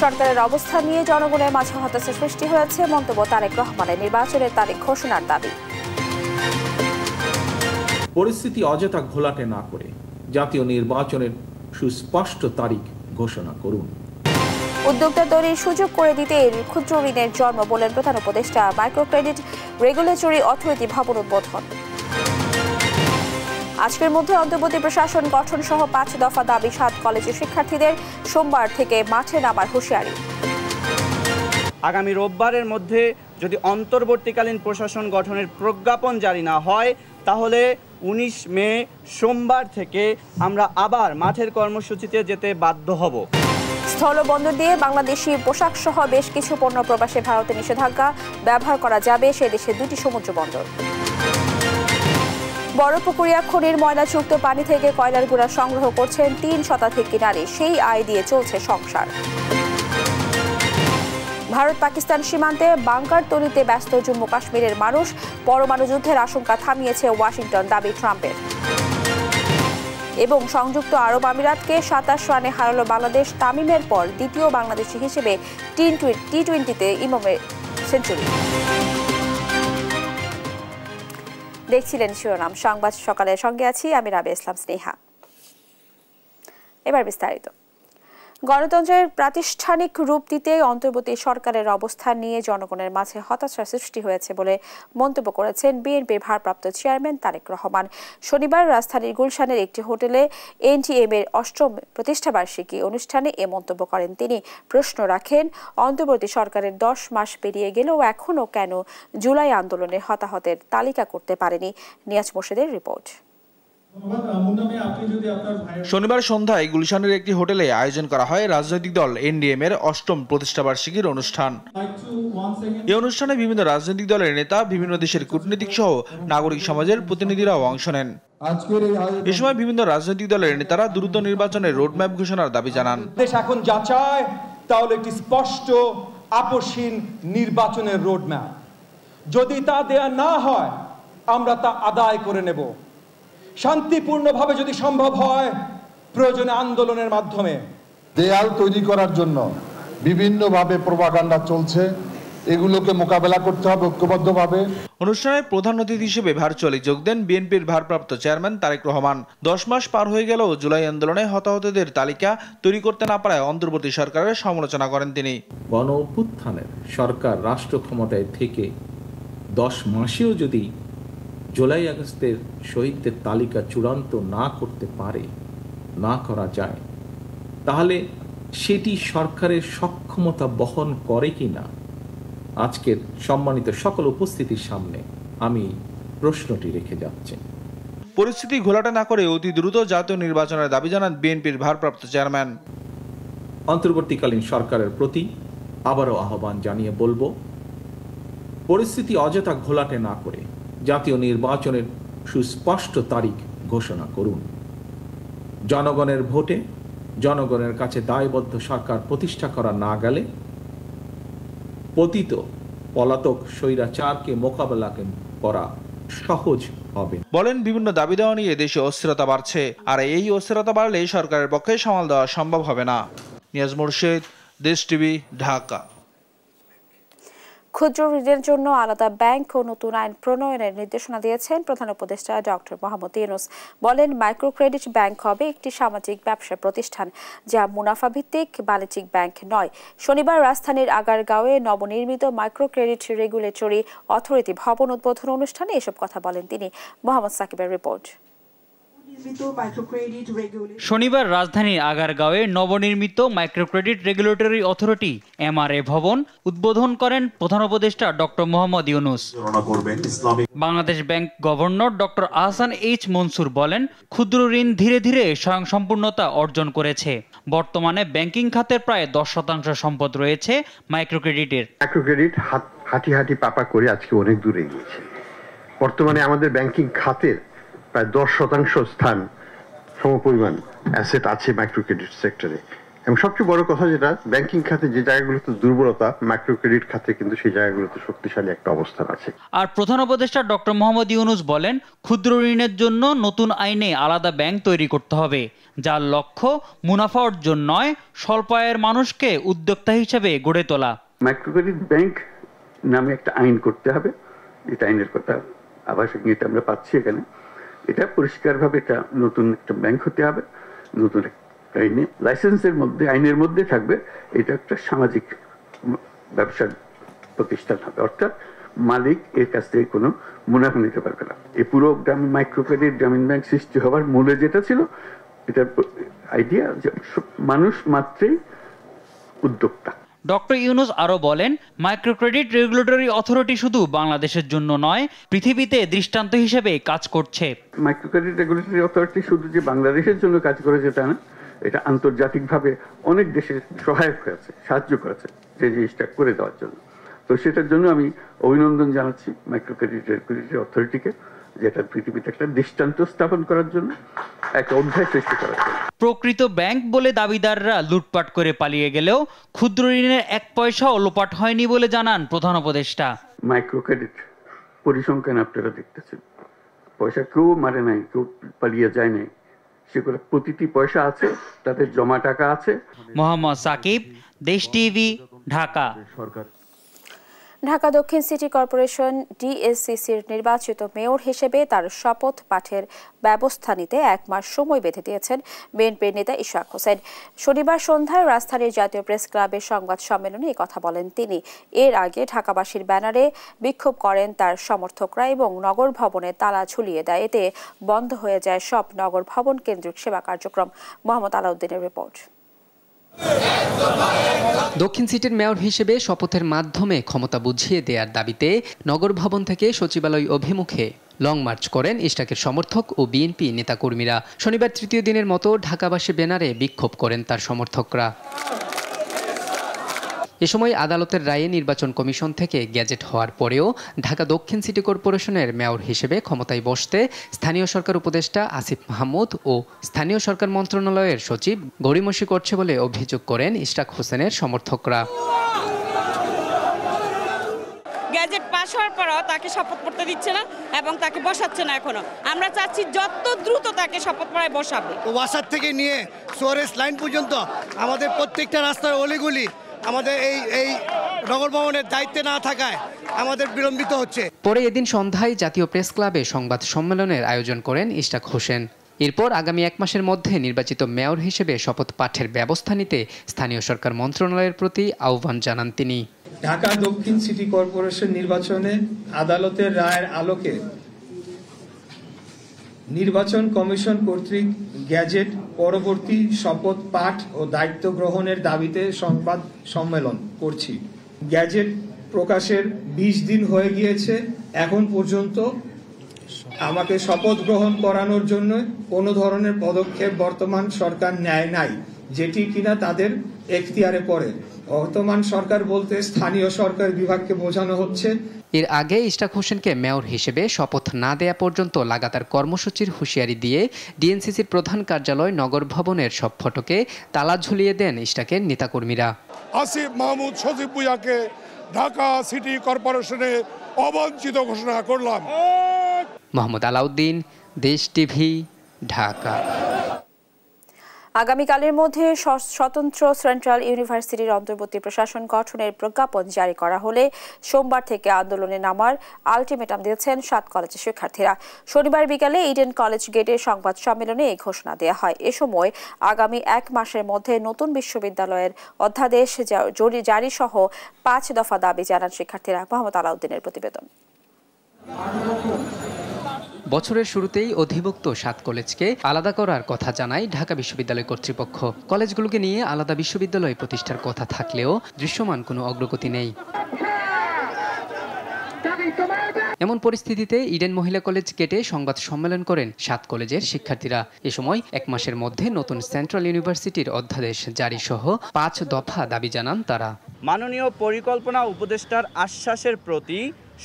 সরকারের অবস্থান নিয়ে জনগণের মাঝে হতাশা সৃষ্টি হয়েছে, মন্তব্য তারেক রহমানের। নির্বাচনের তারিখ ঘোষণার দাবি। পরিস্থিতি অযথা ঘোলাটে না করে জাতীয় নির্বাচনের সুস্পষ্ট তারিখ ঘোষণা করুন। উদ্যোক্তা তৈরির সুযোগ করে দিতে ক্ষুদ্র ঋণের জন্ম, বলেন প্রধান উপদেষ্টা। মাইক্রো ক্রেডিট রেগুলেটরি অথরিটি ভবন উদ্বোধন। আজকের মধ্যে অন্তর্বর্তী প্রশাসন গঠন সহ 5 দফা দাবি 7 কলেজের শিক্ষার্থীদের। সোমবার থেকে মাঠে নামার হুঁশিয়ারি। আগামী রোববারের মধ্যে যদি অন্তর্বর্তীকালীন প্রশাসন গঠনের প্রজ্ঞাপন জারি না হয়, তাহলে 19 মে সোমবার থেকে আমরা আবার মাঠের কর্মসূচিতে যেতে বাধ্য হব। স্থলবন্দর দিয়ে বাংলাদেশি পোশাক সহ বেশ কিছু পণ্য প্রবাসে ভারতে নিষেধাজ্ঞা। ব্যবহার করা যাবে সে দেশে 2টি সমুদ্র বন্দর। বড়পুকুরিয়া খনির ময়লাযুক্ত পানি থেকে কয়লার গুঁড়া সংগ্রহ করছেন 3 শতাধিক নারী। সেই আয় দিয়ে চলছে সংসার। ভারত পাকিস্তান সীমান্তে বাংকার তৈরিতে ব্যস্ত জম্মু কাশ্মীরের মানুষ। পরমাণু যুদ্ধের আশঙ্কা থামিয়েছে ওয়াশিংটন, দাবি ট্রাম্পের। এবং সংযুক্ত আরব আমিরাতকে 27 রানে হারালো বাংলাদেশ। তামিমের পর দ্বিতীয় বাংলাদেশি হিসেবে টি-20তে ইমামের সেঞ্চুরি। দেখছিলেন শিরোনাম সংবাদ সকালের সঙ্গে আছি আমি রাবেয়া ইসলাম স্নেহা। এবার বিস্তারিত। গণতন্ত্রের প্রাতিষ্ঠানিক রূপ দিতে অন্তর্বর্তী সরকারের অবস্থান নিয়ে জনগণের মাঝে হতাশা সৃষ্টি হয়েছে বলে মন্তব্য করেছেন বিএনপির ভারপ্রাপ্ত চেয়ারম্যান তারেক রহমান। শনিবার রাজধানীর গুলশানের একটি হোটেলে এনটিএম এর 8ম প্রতিষ্ঠাবার্ষিকী অনুষ্ঠানে এ মন্তব্য করেন তিনি। প্রশ্ন রাখেন, অন্তর্বর্তী সরকারের 10 মাস পেরিয়ে গেলেও এখনও কেন জুলাই আন্দোলনে হতাহতের তালিকা করতে পারেনি। নিয়াজ মোর্শেদের রিপোর্ট। শনিবার সন্ধ্যায় গুলশানের একটি হোটেলে আয়োজন করা হয় রাজনৈতিক দল এনডিএম এর 8ম প্রতিষ্ঠাবার্ষিকীর অনুষ্ঠান। এই অনুষ্ঠানে বিভিন্ন রাজনৈতিক দলের নেতা, বিভিন্ন দেশের কূটনীতিক সহ নাগরিক সমাজের প্রতিনিধিরাও অংশ নেন। এ সময় বিভিন্ন রাজনৈতিক দলের নেতারা দ্রুত নির্বাচনের রোডম্যাপ ঘোষণার দাবি জানান। দেশ এখন যা চায় তাহলে একটি স্পষ্ট আপসহীন নির্বাচনের রোডম্যাপ। যদি তা দেয়া না হয় আমরা তা আদায় করে নেব। শান্তিপূর্ণভাবে যদি সম্ভব হয়, প্রয়োজনে আন্দোলনের মাধ্যমে। দেয়াল তৈরি করার জন্য বিভিন্নভাবে প্রপাগান্ডা চলছে, এগুলোকে মোকাবেলা করতে হবে ঐক্যবদ্ধভাবে। অনুষ্ঠানে প্রধান অতিথি হিসেবে ভার্চুয়ালি যোগ দেন বিএনপির ভারপ্রাপ্ত চেয়ারম্যান তারেক রহমান। 10 মাস পার হয়ে গেলেও জুলাই আন্দোলনে হতাহতদের তালিকা তৈরি করতে না পারায় অন্তর্বর্তী সরকারের সমালোচনা করেন তিনি। গণ অভ্যুত্থানের সরকার রাষ্ট্র ক্ষমতায় থেকে 10 মাসেও যদি জুলাই আগস্টের শহীদদের তালিকা চূড়ান্ত না করতে পারে, না করা যায়, তাহলে সেটি সরকারের সক্ষমতা বহন করে কিনা আজকের সম্মানিত সকল উপস্থিতির সামনে আমি প্রশ্নটি রেখে যাচ্ছি। পরিস্থিতি ঘোলাটে না করে অতি দ্রুত জাতীয় নির্বাচনের দাবি জানান বিএনপির ভারপ্রাপ্ত চেয়ারম্যান। অন্তর্বর্তীকালীন সরকারের প্রতি আবারও আহ্বান জানিয়ে বলবো, পরিস্থিতি অযথা ঘোলাটে না করে জাতীয় নির্বাচনের সুস্পষ্ট তারিখ ঘোষণা করুন। জনগণের ভোটে জনগণের কাছে দায়বদ্ধ সরকার প্রতিষ্ঠা করা না গেলে পতিত পলাতক স্বৈরাচারকে মোকাবেলা করা সহজ হবে। বলেন, বিভিন্ন দাবি দেওয়া নিয়ে দেশে অস্থিরতা বাড়ছে, আর এই অস্থিরতা বাড়লে সরকারের পক্ষে সামাল দেওয়া সম্ভব হবে না। নিয়াজ মোর্শেদ, দেশ টিভি, ঢাকা। ক্ষুদ্র ঋণের জন্য আলাদা ব্যাংক ও নতুন আইন প্রণয়নের নির্দেশনা দিয়েছেন প্রধান উপদেষ্টা ডক্টর মোহাম্মদ ইউনূস। বলেন, মাইক্রো ক্রেডিট ব্যাংক হবে একটি সামাজিক ব্যবসা প্রতিষ্ঠান, যা মুনাফা ভিত্তিক বাণিজ্যিক ব্যাংক নয়। শনিবার রাজধানীর আগারগাঁওয়ে নবনির্মিত মাইক্রো ক্রেডিট রেগুলেটরি অথরিটি ভবন উদ্বোধন অনুষ্ঠানে এসব কথা বলেন তিনি। মোহাম্মদ সাকিবের রিপোর্ট। শনিবার রাজধানীর আগারগাঁওয়ে নবনির্মিত micro credit regulatory authority MRA ভবন উদ্বোধন করেন প্রধান উপদেষ্টা doctor Mohammad Yunus. Bangladesh bank governor doctor Ahsan H Mansur বলেন, ক্ষুদ্র ঋণ ধীরে ধীরে স্বয়ংসম্পূর্ণতা অর্জন করেছে। বর্তমানে ব্যাংকিং খাতের প্রায় 10% সম্পদ রয়েছে মাইক্রো ক্রেডিটের। মাইক্রো ক্রেডিট হাঁটি পাপা করে আজকে অনেক দূরে গিয়েছে। বর্তমানে আমাদের ব্যাংকিং খাতের প্রায় 10% স্থান সমপরিমাণ অ্যাসেট আছে মাইক্রো ক্রেডিট সেক্টরে। এবং সবচেয়ে বড় কথা যেটা, ব্যাংকিং খাতে যে জায়গাগুলোতে দুর্বলতা, মাইক্রো ক্রেডিট খাতে কিন্তু সেই জায়গাগুলোতে শক্তিশালী একটা অবস্থান আছে। আর প্রধান উপদেষ্টা ডক্টর মোহাম্মদ ইউনূস বলেন, ক্ষুদ্র ঋণের জন্য নতুন আইনে আলাদা ব্যাংক তৈরি করতে হবে, যার লক্ষ্য মুনাফা অর্জন নয়, স্বল্প আয়ের মানুষকে উদ্যোক্তা হিসেবে গড়ে তোলা। মাইক্রো ক্রেডিট ব্যাংক নামে একটা আইন করতে হবে। এটা আইনের কথা আবাসিক নীতি আমরা পাচ্ছি এখানে। এটা পরিষ্কারভাবে এটা নতুন একটা ব্যাংক হতে হবে, নতুন আইনে লাইসেন্সের মধ্যে, আইনের মধ্যে থাকবে এটা একটা সামাজিক ব্যবসার প্রতিষ্ঠান হবে, অর্থাৎ মালিক এর কাছ থেকে কোনো মুনাফা নিতে পারবে না। এই পুরো গ্রামীণ মাইক্রো ক্রেডিট গ্রামীণ ব্যাংক সৃষ্টি হওয়ার মূলে যেটা ছিল, এটার আইডিয়া যে মানুষ মাত্রই উদ্যোক্তা। ডক্টর ইউনূস আরো বলেন, মাইক্রো ক্রেডিট রেগুলেটরি অথরিটি শুধু বাংলাদেশের জন্য নয়, পৃথিবীতে দৃষ্টান্ত হিসেবে কাজ করছে। মাইক্রো ক্রেডিট রেগুলেটরি অথরিটি শুধু যে বাংলাদেশের জন্য কাজ করেছে তা না, এটা আন্তর্জাতিকভাবে অনেক দেশের সহায়ক হয়েছে, সাহায্য করেছে যে জিনিসটা করে দেওয়ার জন্য। তো সেটার জন্য আমি অভিনন্দন জানাচ্ছি মাইক্রো ক্রেডিট রেগুলেটরি অথরিটিকে, যেটা পৃথিবীতে একটা দৃষ্টান্ত স্থাপন করার জন্য, একটা অধ্যায় সৃষ্টি করার জন্য। প্রকৃত ব্যাংক বলে দাবিদাররা লুটপাট করে পালিয়ে গেলেও ক্ষুদ্র ঋণের 1 পয়সাও লোপাট হয়নি বলে জানান প্রধান উপদেষ্টা। মাইক্রো ক্রেডিট পরিসংখ্যান আপনারা দেখতেছেন, পয়সা কেউ মারে নাই, কেউ পালিয়ে যায় নাই, সেগুলো প্রতিটি পয়সা আছে, তাদের জমা টাকা আছে। মোহাম্মদ সাকিব, দেশ টিভি, ঢাকা। ঢাকা দক্ষিণ সিটি কর্পোরেশন ডিএসসিসির নির্বাচিত মেয়র হিসেবে তার শপথ পাঠের ব্যবস্থা নিতে 1 মাস সময় বেঁধে দিয়েছেন বিএনপির নেতা ইশরাক হোসেন। শনিবার সন্ধ্যায় রাজধানীর জাতীয় প্রেস ক্লাবের সংবাদ সম্মেলনে এই কথা বলেন তিনি। এর আগে ঢাকাবাসীর ব্যানারে বিক্ষোভ করেন তার সমর্থকরা এবং নগর ভবনে তালা ঝুলিয়ে দেয়। এতে বন্ধ হয়ে যায় সব নগর ভবন কেন্দ্রিক সেবা কার্যক্রম। মোহাম্মদ আলাউদ্দিনের রিপোর্ট। দক্ষিণ সিটির মেয়র হিসেবে শপথের মাধ্যমে ক্ষমতা বুঝিয়ে দেওয়ার দাবিতে নগর ভবন থেকে সচিবালয় অভিমুখে লং মার্চ করেন ইশরাকের সমর্থক ও বিএনপি নেতাকর্মীরা। শনিবার তৃতীয় দিনের মতো ঢাকাবাসী ব্যানারে বিক্ষোভ করেন তার সমর্থকরা। এ সময় আদালতের রায়ে নির্বাচন কমিশন থেকে গ্যাজেট হওয়ার পরেও ঢাকা দক্ষিণ সিটি কর্পোরেশনের মেয়র হিসেবে ক্ষমতায় বসতে স্থানীয় সরকার উপদেষ্টা আসিফ মাহমুদ ও স্থানীয় সরকার মন্ত্রণালয়ের সচিব গড়িমসি করছে বলে অভিযোগ করেন ইশরাক হোসেনের সমর্থকরা। গ্যাজেট পাস হওয়ার পরও তাকে শপথ পড়তে দিচ্ছে না এবং তাকে বসাচ্ছে না। এখনো আমরা চাচ্ছি যত দ্রুত তাকে শপথ পড়ায় বসাবে। ওয়াসার থেকে নিয়ে সুয়ারেজ লাইন পর্যন্ত আমাদের প্রত্যেকটা রাস্তার অলিগলি আমাদের এই নগর ভবনের দায়িত্বে না থাকায় আমাদের বিলম্বিত হচ্ছে। পরে এদিন সন্ধ্যায় জাতীয় প্রেস ক্লাবে সংবাদ সম্মেলনের আয়োজন করেন ইশরাক হোসেন। এরপর আগামী 1 মাসের মধ্যে নির্বাচিত মেয়র হিসেবে শপথ পাঠের ব্যবস্থা নিতে স্থানীয় সরকার মন্ত্রণালয়ের প্রতি আহ্বান জানান তিনি। ঢাকা দক্ষিণ সিটি কর্পোরেশন নির্বাচনে আদালতের রায়ের আলোকে নির্বাচন কমিশন কর্তৃক গ্যাজেট পরবর্তী শপথ পাঠ ও দায়িত্ব গ্রহণের দাবিতে সংবাদ সম্মেলন করছি। গ্যাজেট প্রকাশের 20 দিন হয়ে গিয়েছে, এখন পর্যন্ত আমাকে শপথ গ্রহণ করানোর জন্য কোনো ধরনের পদক্ষেপ বর্তমান সরকার নেয় নাই, যেটি কিনা তাদের এখতিয়ারে পড়ে। বর্তমান সরকার বলতে স্থানীয় সরকার বিভাগকে বোঝানো হচ্ছে। এর আগে ইশরাক হোসেনকে মেয়র হিসেবে শপথ না দেয়া পর্যন্ত লাগাতার কর্মসূচির হুঁশিয়ারি দিয়ে ডিএনসিসির প্রধান কার্যালয় নগর ভবনের সব ফটকে তালা ঝুলিয়ে দেন ইশরাকের নেতাকর্মীরা। আসিফ মাহমুদ সজীব ভুঁইয়াকে ঢাকা সিটি কর্পোরেশনে অবাঞ্ছিত ঘোষণা করলাম। মোহাম্মদ আলাউদ্দিন, দেশ টিভি, ঢাকা। আগামীকালের মধ্যে স্বতন্ত্র সেন্ট্রাল ইউনিভার্সিটির অন্তর্বর্তী প্রশাসন গঠনের প্রজ্ঞাপন জারি করা হলে সোমবার থেকে আন্দোলনে নামার আলটিমেটাম দিয়েছেন 7 কলেজের শিক্ষার্থীরা। শনিবার বিকালে ইডেন কলেজ গেটে সংবাদ সম্মেলনে এই ঘোষণা দেওয়া হয়। এ সময় আগামী 1 মাসের মধ্যে নতুন বিশ্ববিদ্যালয়ের অধ্যাদেশ জারি সহ 5 দফা দাবি জানান শিক্ষার্থীরা। মোহাম্মদ আলাউদ্দিনের প্রতিবেদন। বছরের শুরুতেই অধিভুক্ত 7 কলেজকে আলাদা করার কথা জানায় ঢাকা বিশ্ববিদ্যালয় কর্তৃপক্ষ। কলেজগুলোকে নিয়ে আলাদা বিশ্ববিদ্যালয় প্রতিষ্ঠার কথা থাকলেও দৃশ্যমান কোনো অগ্রগতি নেই। এমন পরিস্থিতিতে ইডেন মহিলা কলেজ গেটে সংবাদ সম্মেলন করেন 7 কলেজের শিক্ষার্থীরা। এ সময় 1 মাসের মধ্যে নতুন সেন্ট্রাল ইউনিভার্সিটির অধ্যাদেশ জারি সহ 5 দফা দাবি জানান তারা। মাননীয় পরিকল্পনা উপদেষ্টার আশ্বাসের প্রতি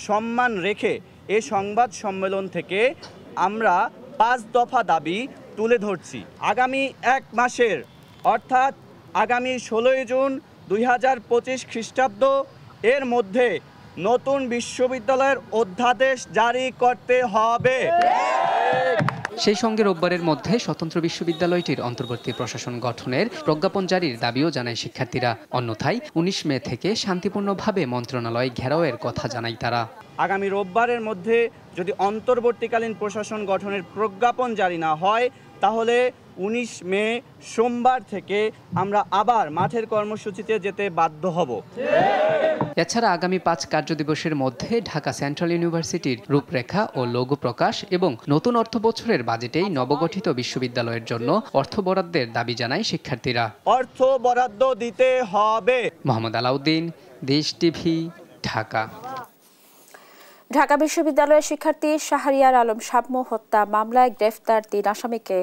সম্মান রেখে এই সংবাদ সম্মেলন থেকে আমরা 5 দফা দাবি তুলে ধরছি। আগামী 1 মাসের অর্থাৎ আগামী 16 জুন 2025 খ্রিস্টাব্দ এর মধ্যে নতুন বিশ্ববিদ্যালয়ের অধ্যাদেশ জারি করতে হবে। সেই সঙ্গে রোববারের মধ্যে স্বতন্ত্র বিশ্ববিদ্যালয়টির অন্তর্বর্তী প্রশাসন গঠনের প্রজ্ঞাপন জারির দাবিও জানায় শিক্ষার্থীরা। অন্যথায় 19 মে থেকে শান্তিপূর্ণভাবে মন্ত্রণালয় ঘেরাওয়ের কথা জানায় তারা। আগামী রোববারের মধ্যে যদি অন্তর্বর্তীকালীন প্রশাসন গঠনের প্রজ্ঞাপন জারি না হয়, তাহলে 19 মে সোমবার থেকে আমরা আবার মাঠের কর্মসূচিতে যেতে বাধ্য হব। এছাড়া আগামী 5 কার্যদিবসের মধ্যে ঢাকা সেন্ট্রাল ইউনিভার্সিটির রূপরেখা ও লোগো প্রকাশ এবং নতুন অর্থ বছরের বাজেটেই নবগঠিত বিশ্ববিদ্যালয়ের জন্য অর্থ বরাদ্দের দাবি জানায় শিক্ষার্থীরা। অর্থ বরাদ্দ দিতে হবে। মোহাম্মদ আলাউদ্দিন, দেশ টিভি, ঢাকা। ঢাকা বিশ্ববিদ্যালয়ের শিক্ষার্থী শাহরিয়ার আলম শাবনূর হত্যা মামলায় গ্রেফতার 3 আসামিকে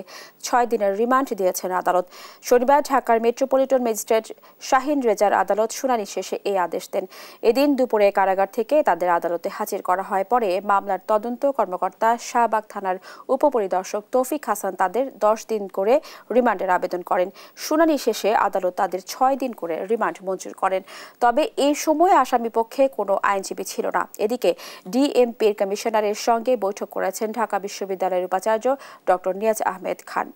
6 দিনের রিমান্ড দিয়েছেন আদালত। শনিবার ঢাকার মেট্রোপলিটন ম্যাজিস্ট্রেট শাহিন রেজার আদালত শুনানি শেষে এই আদেশ দেন। এদিন দুপুরে কারাগার থেকে তাদের আদালতে হাজির করা হয়। পরে মামলার তদন্ত কর্মকর্তা শাহবাগ থানার উপপরিদর্শক তৌফিক হাসান তাদের 10 দিন করে রিমান্ডের আবেদন করেন। শুনানি শেষে আদালত তাদের 6 দিন করে রিমান্ড মঞ্জুর করেন। তবে এই সময় আসামি পক্ষে কোনো আইনজীবী ছিল না। এদিকে ডিএমপির কমিশনারের সঙ্গে বৈঠক করেছেন ঢাকা বিশ্ববিদ্যালয়ের উপাচার্য ডক্টর নিয়াজ আহমেদ খান।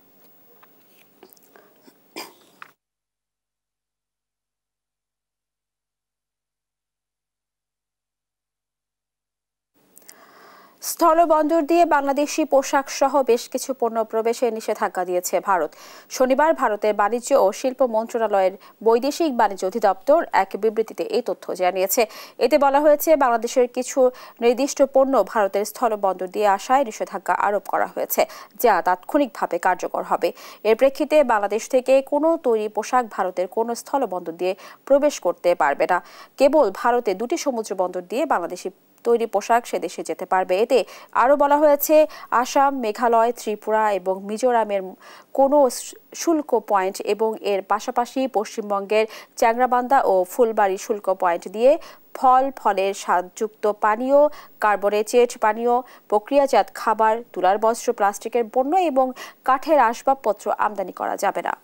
স্থলবন্দর দিয়ে বাংলাদেশি পোশাক সহ বেশ কিছু পণ্য প্রবেশে নিষেধাজ্ঞা দিয়েছে ভারত। শনিবার ভারতের বাণিজ্য ও শিল্প মন্ত্রণালয়ের বৈদেশিক বাণিজ্য অধিদপ্তর এক বিবৃতিতে এই তথ্য জানিয়েছে। এতে বলা হয়েছে, বাংলাদেশের কিছু নির্দিষ্ট পণ্য ভারতের স্থলবন্দর দিয়ে আসায় নিষেধাজ্ঞা আরোপ করা হয়েছে, যা তাৎক্ষণিকভাবে কার্যকর হবে। এর প্রেক্ষিতে বাংলাদেশ থেকে কোনো তৈরি পোশাক ভারতের কোনো স্থলবন্দর দিয়ে প্রবেশ করতে পারবে না। কেবল ভারতে 2টি সমুদ্র বন্দর দিয়ে বাংলাদেশি তৈরি পোশাক সে দেশে যেতে পারবে। এতে আরও বলা হয়েছে, আসাম, মেঘালয়, ত্রিপুরা এবং মিজোরামের কোনো শুল্ক পয়েন্ট এবং এর পাশাপাশি পশ্চিমবঙ্গের চ্যাংরাবান্ধা ও ফুলবাড়ি শুল্ক পয়েন্ট দিয়ে ফলের স্বাদযুক্ত পানীয়, কার্বোনেটেড পানীয়, প্রক্রিয়াজাত খাবার, তুলার বস্ত্র, প্লাস্টিকের পণ্য এবং কাঠের আসবাবপত্র আমদানি করা যাবে না।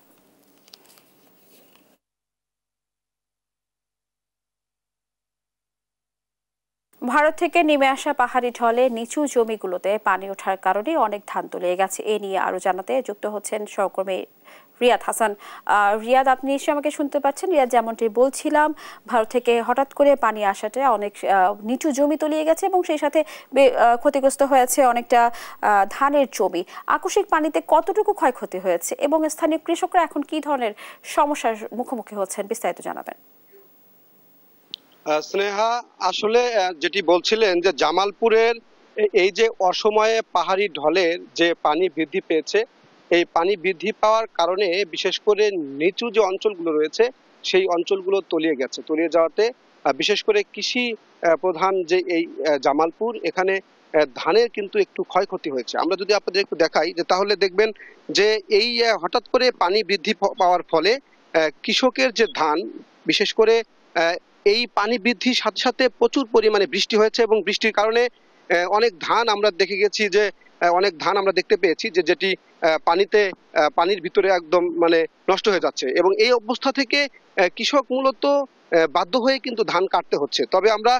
ভারত থেকে নেমে আসা পাহাড়ি ঢলে নিচু জমিগুলোতে পানি ওঠার কারণে অনেক ধান তলিয়ে গেছে। এ নিয়ে আরো জানাতে যুক্ত হচ্ছেন সহকর্মী রিয়াদ হাসান। রিয়াদ, আপনি নিশ্চয়ই আমাকে শুনতে পাচ্ছেন? রিয়াদ, যেমনটি বলছিলাম, ভারত থেকে হঠাৎ করে পানি আসাতে অনেক নিচু জমি তলিয়ে গেছে এবং সেই সাথে ক্ষতিগ্রস্ত হয়েছে অনেকটা ধানের জমি। আকস্মিক পানিতে কতটুকু ক্ষয়ক্ষতি হয়েছে এবং স্থানীয় কৃষকরা এখন কি ধরনের সমস্যার মুখোমুখি হচ্ছেন, বিস্তারিত জানাবেন। স্নেহা, আসলে যেটি বলছিলেন যে জামালপুরের এই যে অসময়ে পাহাড়ি ঢলের যে পানি বৃদ্ধি পেয়েছে, এই পানি বৃদ্ধি পাওয়ার কারণে বিশেষ করে নিচু যে অঞ্চলগুলো রয়েছে সেই অঞ্চলগুলো তলিয়ে গেছে। তলিয়ে যাওয়াতে বিশেষ করে কৃষি প্রধান যে এই জামালপুর, এখানে ধানের কিন্তু একটু ক্ষয়ক্ষতি হয়েছে। আমরা যদি আপনাদের একটু দেখাই, যে তাহলে দেখবেন যে এই হঠাৎ করে পানি বৃদ্ধি পাওয়ার ফলে কৃষকের যে ধান, বিশেষ করে এই পানি বৃদ্ধির সাথে সাথে প্রচুর পরিমাণে বৃষ্টি হয়েছে এবং বৃষ্টির কারণে অনেক ধান আমরা দেখতে পেয়েছি যে যেটি পানির ভিতরে একদম মানে নষ্ট হয়ে যাচ্ছে এবং এই অবস্থা থেকে কৃষক মূলত বাধ্য হয়ে কিন্তু ধান কাটতে হচ্ছে। তবে আমরা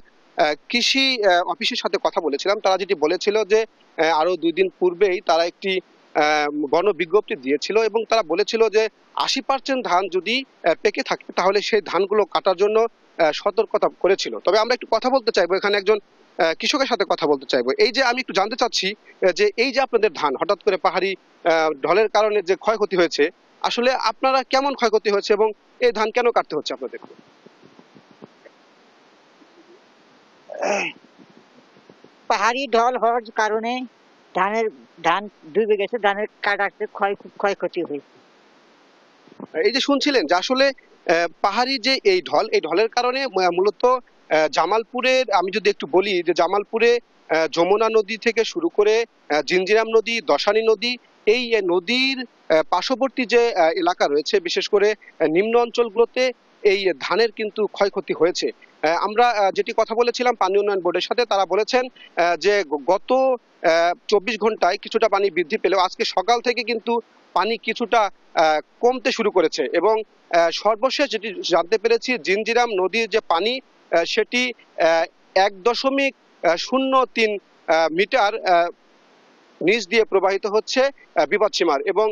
কৃষি অফিসের সাথে কথা বলেছিলাম, তারা যেটি বলেছিল যে আরো 2 দিন পূর্বেই তারা একটি গণবিজ্ঞপ্তি দিয়েছিল এবং তারা বলেছিল যে 80% ধান যদি পেকে থাকে তাহলে সেই ধানগুলো কাটার জন্য সতর্কতা করেছিল। তবে আমরা একটু কথা বলতে চাইবো, এখানে একজন কৃষকের সাথে কথা বলতে চাইবো। এই যে আমি একটু জানতে চাচ্ছি যে এই যে আপনাদের ধান হঠাৎ করে পাহাড়ি ঢলের কারণে যে ক্ষয়ক্ষতি হয়েছে, আসলে আপনারা কেমন ক্ষয়ক্ষতি হয়েছে এবং এই ধান কেন কাটতে হচ্ছে আপনাদের? পাহাড়ি ঢল হওয়ার কারণে ধান ডুবে গেছে, ধানের কাটাতে ক্ষয়ক্ষতি হয়েছে। এই যে শুনছিলেন যে আসলে পাহাড়ি যে এই ঢলের কারণে মূলত জামালপুরের, আমি যদি একটু বলি যে জামালপুরে যমুনা নদী থেকে শুরু করে জিঞ্জিরাম নদী, দশানী নদী, এই নদীর পার্শ্ববর্তী যে এলাকা রয়েছে, বিশেষ করে নিম্ন অঞ্চলগুলোতে এই ধানের কিন্তু ক্ষয়ক্ষতি হয়েছে। আমরা যেটি কথা বলেছিলাম পানি উন্নয়ন বোর্ডের সাথে, তারা বলেছেন যে গত 24 ঘন্টায় কিছুটা পানি বৃদ্ধি পেলেও আজকে সকাল থেকে কিন্তু পানি কিছুটা কমতে শুরু করেছে এবং সর্বশেষ যেটি জানতে পেরেছি জিঞ্জিরাম নদীর যে পানি সেটি 1.03 মিটার নিচ দিয়ে প্রবাহিত হচ্ছে বিপদসীমার এবং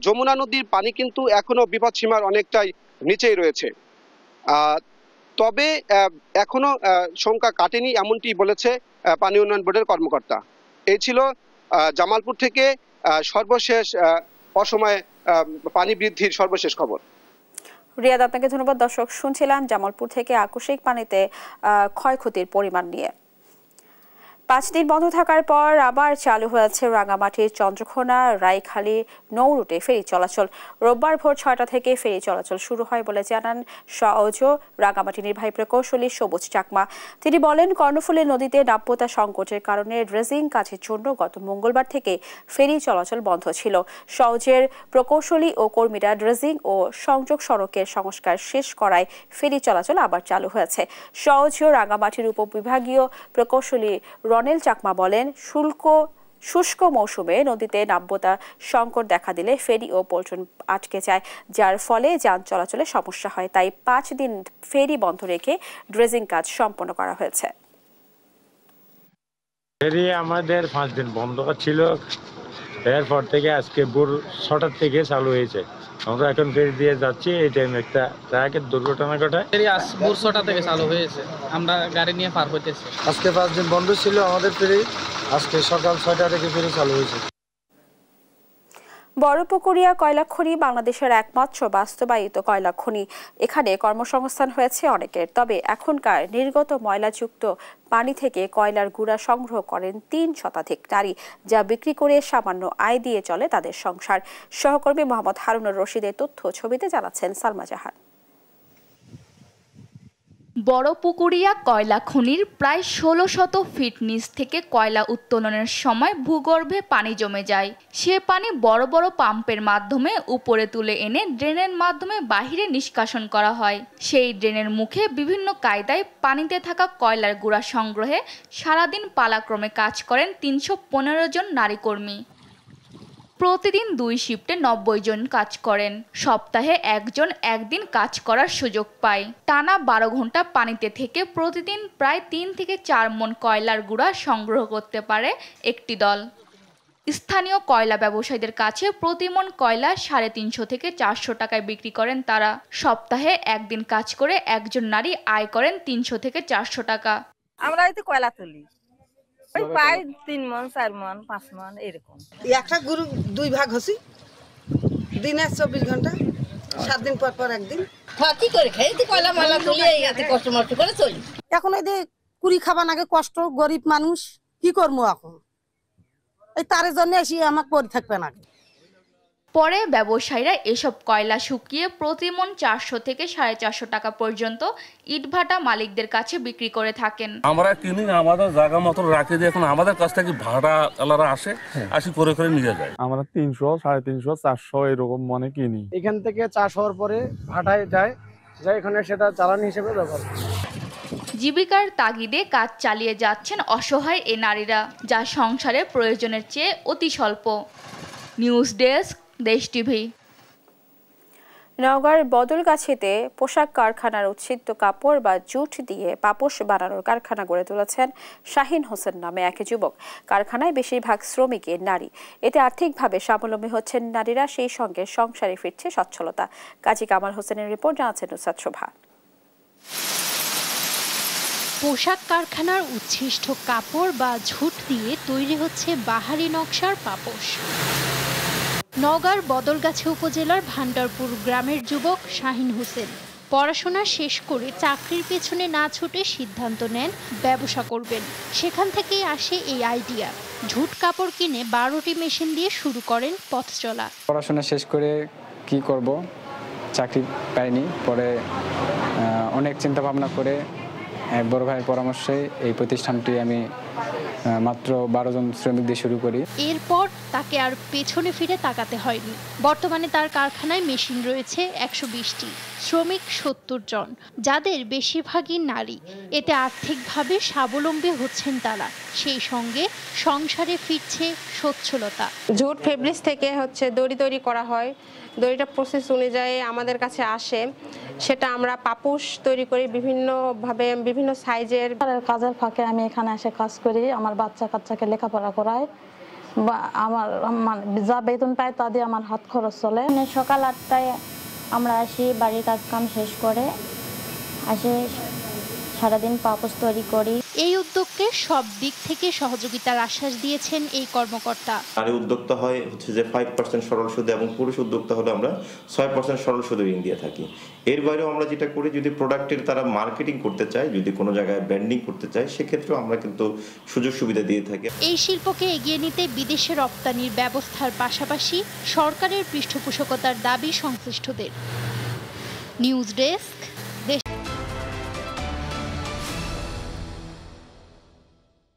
যমুনা নদীর পানি কিন্তু এখনো বিপদসীমার অনেকটাই নিচেই রয়েছে। তবে এখনো শঙ্কা কাটেনি এমনটি বলেছে পানি উন্নয়ন বোর্ডের কর্মকর্তা। এই ছিল জামালপুর থেকে সর্বশেষ অসময়ে পানি বৃদ্ধির সর্বশেষ খবর। রিয়াদ, আপনাকে ধন্যবাদ। দর্শক, শুনছিলাম জামালপুর থেকে আকস্মিক পানিতে ক্ষয়ক্ষতির পরিমাণ নিয়ে। 5 দিন বন্ধ থাকার পর আবার চালু হয়েছে রাঙামাটির চন্দ্রঘোনা রাইখালী নৌ রুটে ফেরি চলাচল। রোববার ভোর 6টা থেকে ফেরি চলাচল শুরু হয় বলে জানান সওজ রাঙামাটি নির্বাহী প্রকৌশলী সবুজ চাকমা। তিনি বলেন, কর্ণফুলী নদীতে নাব্যতা সংকটের কারণে ড্রেজিং কাজের জন্য গত মঙ্গলবার থেকে ফেরি চলাচল বন্ধ ছিল। সওজের প্রকৌশলী ও কর্মীরা ড্রেজিং ও সংযোগ সড়কের সংস্কার শেষ করায় ফেরি চলাচল আবার চালু হয়েছে। সওজ রাঙামাটির উপবিভাগীয় প্রকৌশলী রনেল চাকমা বলেন, শুষ্ক মৌসুমে নদীতে নাব্যতা সংকট দেখা দিলে ফেরি ও পল্টন আটকে যায়, যার ফলে যান চলাচলে সমস্যা হয়। তাই 5 দিন ফেরি বন্ধ রেখে ড্রেজিং কাজ সম্পন্ন করা হয়েছে। ফেরি আমাদের 5 দিন বন্ধ ছিল, এরপর থেকে আজকে ভোর 6টার থেকে চালু হয়েছে। আমরা এখন ফেরি দিয়ে যাচ্ছি। এই টাইমে একটা ট্রাকের দুর্ঘটনা ঘটায়। ফেরি আজ ভোর 6টা থেকে চালু হয়েছে, আমরা গাড়ি নিয়ে পার হইতেছি। আজকে 5 দিন বন্ধ ছিল আমাদের ফেরি, আজকে সকাল 6টা থেকে ফেরি চালু হয়েছে। বড়পুকুরিয়া কয়লা খনি বাংলাদেশের একমাত্র বাস্তবায়িত কয়লা খনি। এখানে কর্মসংস্থান হয়েছে অনেকের। তবে এখনকার নির্গত ময়লাযুক্ত পানি থেকে কয়লার গুঁড়া সংগ্রহ করেন 3 শতাধিক নারী, যা বিক্রি করে সামান্য আয় দিয়ে চলে তাদের সংসার। সহকর্মী মোহাম্মদ হারুনুর রশিদের তথ্য ছবিতে জানাচ্ছেন সালমা জাহান। বড়পুকুরিয়া কয়লা খনির প্রায় 1600 ফিট নিচ থেকে কয়লা উত্তোলনের সময় ভূগর্ভে পানি জমে যায়। সে পানি বড় বড় পাম্পের মাধ্যমে উপরে তুলে এনে ড্রেনের মাধ্যমে বাহিরে নিষ্কাশন করা হয়। সেই ড্রেনের মুখে বিভিন্ন কায়দায় পানিতে থাকা কয়লার গুঁড়া সংগ্রহে সারাদিন পালাক্রমে কাজ করেন 315 জন নারী কর্মী। প্রতিদিন 2 শিফটে 90 জন কাজ করেন। সপ্তাহে একজন একদিন কাজ করার সুযোগ পায়। টানা 12 ঘন্টা পানিতে থেকে প্রতিদিন প্রায় 3 থেকে 4 মণ কয়লার গুঁড়া সংগ্রহ করতে পারে একটি দল। স্থানীয় কয়লা ব্যবসায়ীদের কাছে প্রতি মণ কয়লা 350 থেকে 400 টাকায় বিক্রি করেন তারা। সপ্তাহে একদিন কাজ করে একজন নারী আয় করেন 300 থেকে 400 টাকা। আমরা এই তো কয়লা তুলি, ওই প্রায় 3 মণ 4 মণ 5 মণ এরকম। একটা গরু 2 ভাগ হসি, দিনে 24 ঘন্টা, 7 দিন পর পর একদিন। কি করে খাই তো কয়লা মালা তুলি, এই এত কষ্ট মষ্ট করে চলি। এখন এই যে কুড়ি খাবার আগে কষ্ট, গরিব মানুষ কি করবো এখন, এই তারের জন্য এসে আমাকে পড়ে থাকবে না। পরে ব্যবসায়ীরা এসব কয়লা শুকিয়ে প্রতি মণ 400 থেকে 450 টাকা পর্যন্ত ইটভাটা মালিকদের কাছে বিক্রি করে থাকেন। আমরা কিনি, আমাদের জায়গা মতো রাখি দিয়ে এখন আমাদের কাছ থেকে ভাড়া আলাদা আসি করে করে নিয়ে যায়। আমরা 300, 350, 400 এরকম মনে কিনি। এখান থেকে চাষ হওয়ার পরে ভাটায় যায়, এখানে সেটা জ্বালানি হিসেবে ব্যবহার। জীবিকার তাগিদে কাজ চালিয়ে যাচ্ছেন অসহায় এ নারীরা, যা সংসারের প্রয়োজনের চেয়ে অতি স্বল্প। নিউজ ডেস্ক, দেশ টিভি। নওগাঁর বদলগাছিতে পোশাক কারখানার উচ্ছিষ্ট কাপড় বা জুট দিয়ে পাপোশ বানানোর কারখানা গড়ে তুলেছেন শাহিন হোসেন নামে এক যুবক। কারখানায় বেশিরভাগ শ্রমিকের নারী। এতে আর্থিকভাবে স্বাবলম্বী হচ্ছেন নারীরা, সেই সঙ্গে সংসারে ফিরছে সচ্ছলতা। কাজী কামাল হোসেনের রিপোর্ট, জানাচ্ছেন নুসরাত শোভা। পোশাক কারখানার উচ্ছিষ্ট কাপড় বা ঝুট দিয়ে তৈরি হচ্ছে বাহারি নকশার পাপোশ। নওগাঁর বদলগাছি উপজেলার ভান্ডারপুর গ্রামের যুবক শাহিন হোসেন পড়াশোনা শেষ করে চাকরির পেছনে না ছুটে সিদ্ধান্ত নেন ব্যবসা করবেন। সেখান থেকেই আসে এই আইডিয়া। ঝুট কাপড় কিনে 12টি মেশিন দিয়ে শুরু করেন পথ চলা। পড়াশোনা শেষ করে কি করব, চাকরি পাইনি। পরে অনেক চিন্তা ভাবনা করে এক বড় ভাইয়ের পরামর্শে এই প্রতিষ্ঠানটি আমি মাত্র 12 জন শ্রমিক দিয়ে শুরু করি। এরপর তাকে আর পেছনে ফিরে তাকাতে হয়নি। বর্তমানে তার কারখানায় মেশিন রয়েছে 120টি। শ্রমিক ৭০ জন, যাদের বেশিরভাগই নারী। এতে আর্থিকভাবে স্বাবলম্বী হচ্ছেন তারা, সেই সঙ্গে সংসারে ফিরছে সচ্ছলতা। জুট ফেব্রিক্স থেকে দড়ি তৈরি করা হয়, দড়িটা প্রসেস অনুযায়ী আমাদের কাছে আসে, সেটা আমরা পাপোশ তৈরি করি বিভিন্নভাবে, বিভিন্ন সাইজের। কাজের ফাঁকে আমি এখানে এসে কাজ করি, আমার বাচ্চা কাচ্চাকে লেখাপড়া করাই, বা আমার যা বেতন পাই তা দিয়ে আমার হাত খরচ চলে। সকাল ৮টায় আমরা আসি, বাড়ির কাজ কাম শেষ করে আসে, সারাদিন পাপোশ তৈরি করি। এই উদ্যোগকে সব দিক থেকে সহযোগিতার আশ্বাস দিয়েছেন এই কর্মকর্তা। নারী উদ্যোক্তা হয় যে 5% সরল সুদে এবং পুরুষ উদ্যোক্তা হলে আমরা 6% সরল সুদে ঋণ দিয়ে থাকি। এর বাইরেও আমরা যেটা করি, যদি প্রোডাক্টের তারা মার্কেটিং করতে চায়, যদি কোনো জায়গায় ব্র্যান্ডিং করতে চায়, সেক্ষেত্রেও আমরা কিন্তু সুযোগ সুবিধা দিয়ে থাকি। এই শিল্পকে এগিয়ে নিতে বিদেশে রপ্তানির ব্যবস্থার পাশাপাশি সরকারের পৃষ্ঠপোষকতার দাবি সংশ্লিষ্টদের। News desk,